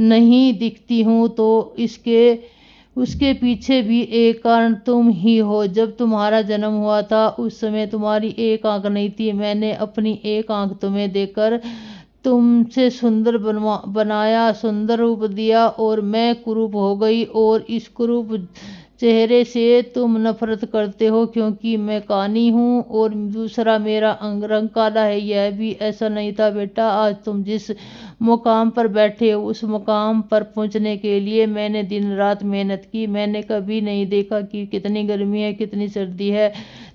नहीं दिखती हूँ तो उसके पीछे भी एक कारण तुम ही हो। जब तुम्हारा जन्म हुआ था उस समय तुम्हारी एक आंख नहीं थी। मैंने अपनी एक आंख तुम्हें देकर तुमसे सुंदर बनाया, सुंदर रूप दिया और मैं कुरूप हो गई और इस कुरूप चेहरे से तुम नफरत करते हो क्योंकि मैं कानी हूँ और दूसरा मेरा रंग काला है। यह भी ऐसा नहीं था बेटा। आज तुम जिस मुकाम पर बैठे हो उस मुकाम पर पहुँचने के लिए मैंने दिन रात मेहनत की। मैंने कभी नहीं देखा कि कितनी गर्मी है, कितनी सर्दी है।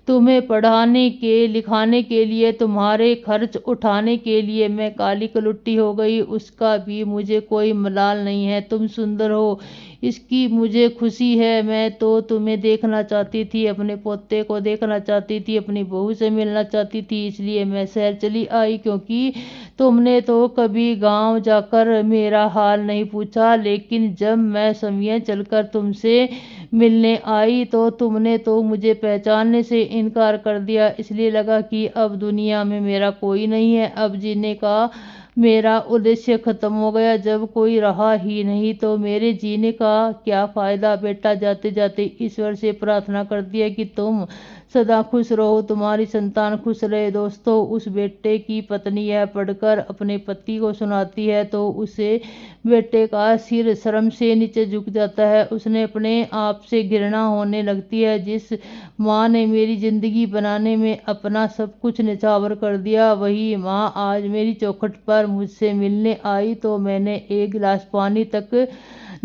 तुम्हें पढ़ाने के लिखाने के लिए, तुम्हारे खर्च उठाने के लिए मैं काली कलुट्टी हो गई, उसका भी मुझे कोई मलाल नहीं है। तुम सुंदर हो इसकी मुझे खुशी है। मैं तो तुम्हें देखना चाहती थी, अपने पोते को देखना चाहती थी, अपनी बहू से मिलना चाहती थी, इसलिए मैं शहर चली आई। क्योंकि तुमने तो कभी गांव जाकर मेरा हाल नहीं पूछा, लेकिन जब मैं समय चलकर तुमसे मिलने आई तो तुमने तो मुझे पहचानने से इनकार कर दिया। इसलिए लगा कि अब दुनिया में मेरा कोई नहीं है, अब जीने का मेरा उद्देश्य खत्म हो गया। जब कोई रहा ही नहीं तो मेरे जीने का क्या फायदा। बेटा, जाते जाते ईश्वर से प्रार्थना करती है कि तुम सदा खुश रहो, तुम्हारी संतान खुश रहे। दोस्तों, उस बेटे की पत्नी यह पढ़कर अपने पति को सुनाती है तो उसे बेटे का सिर शर्म से नीचे झुक जाता है। उसने अपने आप से घृणा होने लगती है। जिस माँ ने मेरी जिंदगी बनाने में अपना सब कुछ निछावर कर दिया, वही माँ आज मेरी चौखट पर मुझसे मिलने आई तो मैंने एक गिलास पानी तक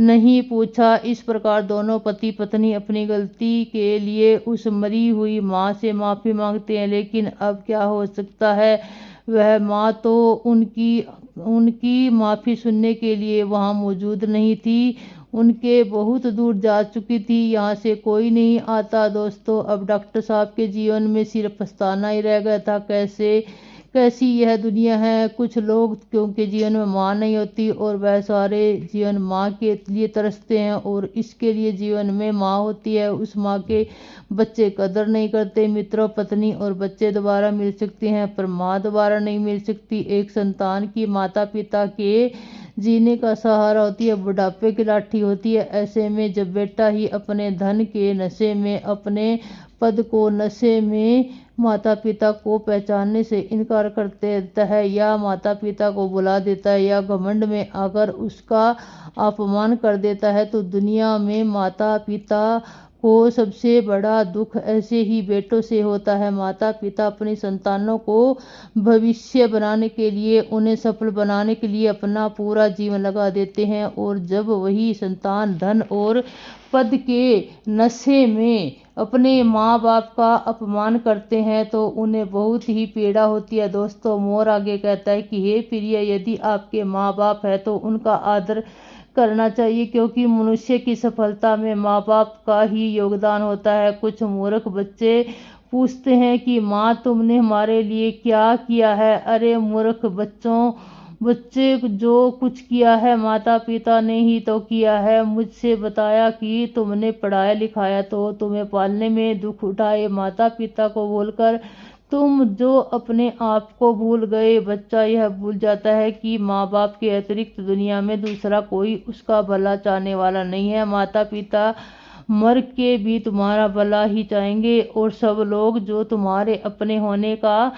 नहीं पूछा। इस प्रकार दोनों पति पत्नी अपनी गलती के लिए उस मरी हुई माँ से माफी मांगते हैं। लेकिन अब क्या हो सकता है, वह माँ तो उनकी माफी सुनने के लिए वहां मौजूद नहीं थी, उनके बहुत दूर जा चुकी थी। यहाँ से कोई नहीं आता। दोस्तों, अब डॉक्टर साहब के जीवन में सिर्फ पछताना ही रह गया था। कैसी यह दुनिया है। कुछ लोग क्योंकि जीवन में माँ नहीं होती और वह सारे जीवन माँ के लिए तरसते हैं और इसके लिए जीवन में माँ होती है, उस माँ के बच्चे कदर नहीं करते। मित्रों, पत्नी और बच्चे दोबारा मिल सकते हैं पर माँ दोबारा नहीं मिल सकती। एक संतान की माता पिता के जीने का सहारा होती है, बुढ़ापे की लाठी होती है। ऐसे में जब बेटा ही अपने धन के नशे में अपने पद को नशे में माता पिता को पहचानने से इनकार कर देता है या माता पिता को बुला देता है या घमंड में आकर उसका अपमान कर देता है, तो दुनिया में माता पिता को सबसे बड़ा दुख ऐसे ही बेटों से होता है। माता पिता अपनी संतानों को भविष्य बनाने के लिए, उन्हें सफल बनाने के लिए अपना पूरा जीवन लगा देते हैं, और जब वही संतान धन और पद के नशे में अपने माँ बाप का अपमान करते हैं तो उन्हें बहुत ही पीड़ा होती है। दोस्तों, मोर आगे कहता है कि हे प्रिय, यदि आपके माँ बाप है तो उनका आदर करना चाहिए, क्योंकि मनुष्य की सफलता में माँ बाप का ही योगदान होता है। कुछ मूर्ख बच्चे पूछते हैं कि माँ, तुमने हमारे लिए क्या किया है? अरे मूर्ख बच्चे, जो कुछ किया है माता पिता ने ही तो किया है। मुझसे बताया कि तुमने पढ़ाया लिखाया तो तुम्हें पालने में दुख उठाए, माता पिता को भूलकर तुम जो अपने आप को भूल गए। बच्चा यह भूल जाता है कि माँ बाप के अतिरिक्त दुनिया में दूसरा कोई उसका भला चाहने वाला नहीं है। माता पिता मर के भी तुम्हारा भला ही चाहेंगे, और सब लोग जो तुम्हारे अपने होने का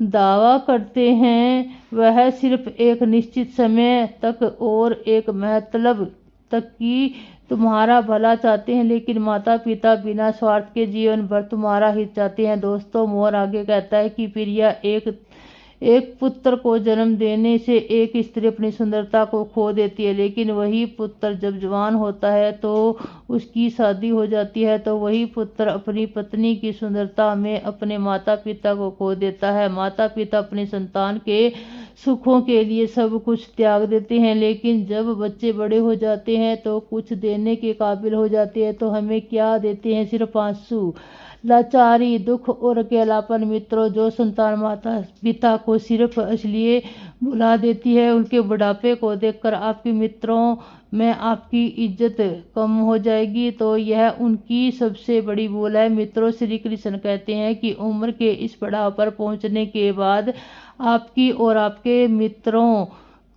दावा करते हैं वह सिर्फ एक निश्चित समय तक और एक मतलब तक की तुम्हारा भला चाहते हैं, लेकिन माता पिता बिना स्वार्थ के जीवन भर तुम्हारा हित चाहते हैं। दोस्तों, मोर आगे कहता है कि प्रिया, एक पुत्र को जन्म देने से एक स्त्री अपनी सुंदरता को खो देती है, लेकिन वही पुत्र जब जवान होता है तो उसकी शादी हो जाती है, तो वही पुत्र अपनी पत्नी की सुंदरता में अपने माता पिता को खो देता है। माता पिता अपनी संतान के सुखों के लिए सब कुछ त्याग देते हैं, लेकिन जब बच्चे बड़े हो जाते हैं तो कुछ देने के काबिल हो जाते हैं तो हमें क्या देते हैं? सिर्फ आंसू, लाचारी, दुख और अकेलापन। मित्रों, जो संतान माता पिता को सिर्फ इसलिए बुला देती है उनके बुढ़ापे को देखकर आपके मित्रों में आपकी इज्जत कम हो जाएगी, तो यह उनकी सबसे बड़ी भूल है। मित्रों, श्री कृष्ण कहते हैं कि उम्र के इस पड़ाव पर पहुंचने के बाद आपकी और आपके मित्रों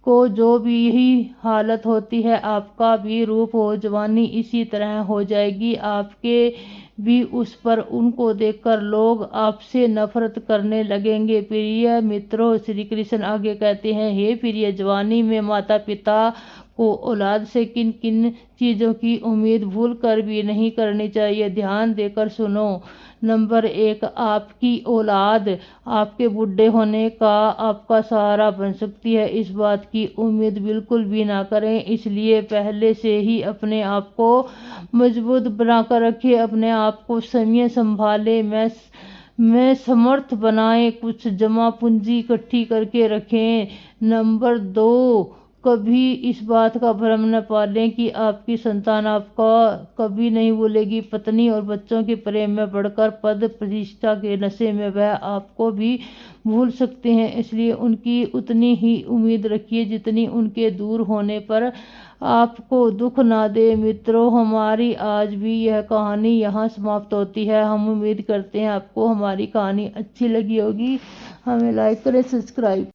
को जो भी यही हालत होती है, आपका भी रूप और जवानी इसी तरह हो जाएगी। आपके भी उस पर उनको देखकर लोग आपसे नफरत करने लगेंगे। प्रिय मित्रों, श्री कृष्ण आगे कहते हैं, हे प्रिय, जवानी में माता पिता को औलाद से किन किन चीजों की उम्मीद भूल कर भी नहीं करनी चाहिए। ध्यान देकर सुनो। नंबर 1, आपकी औलाद आपके बुढ़े होने का आपका सहारा बन सकती है, इस बात की उम्मीद बिल्कुल भी ना करें। इसलिए पहले से ही अपने आप को मजबूत बनाकर रखें, अपने आप को समय संभाले में समर्थ बनाएं, कुछ जमा पूंजी इकट्ठी करके रखें। नंबर 2, कभी इस बात का भ्रम न पालें कि आपकी संतान आपका कभी नहीं भूलेगी। पत्नी और बच्चों के प्रेम में बढ़कर पद प्रतिष्ठा के नशे में वह आपको भी भूल सकते हैं, इसलिए उनकी उतनी ही उम्मीद रखिए जितनी उनके दूर होने पर आपको दुख ना दे। मित्रों, हमारी आज भी यह कहानी यहाँ समाप्त होती है। हम उम्मीद करते हैं आपको हमारी कहानी अच्छी लगी होगी। हमें लाइक करें, सब्सक्राइब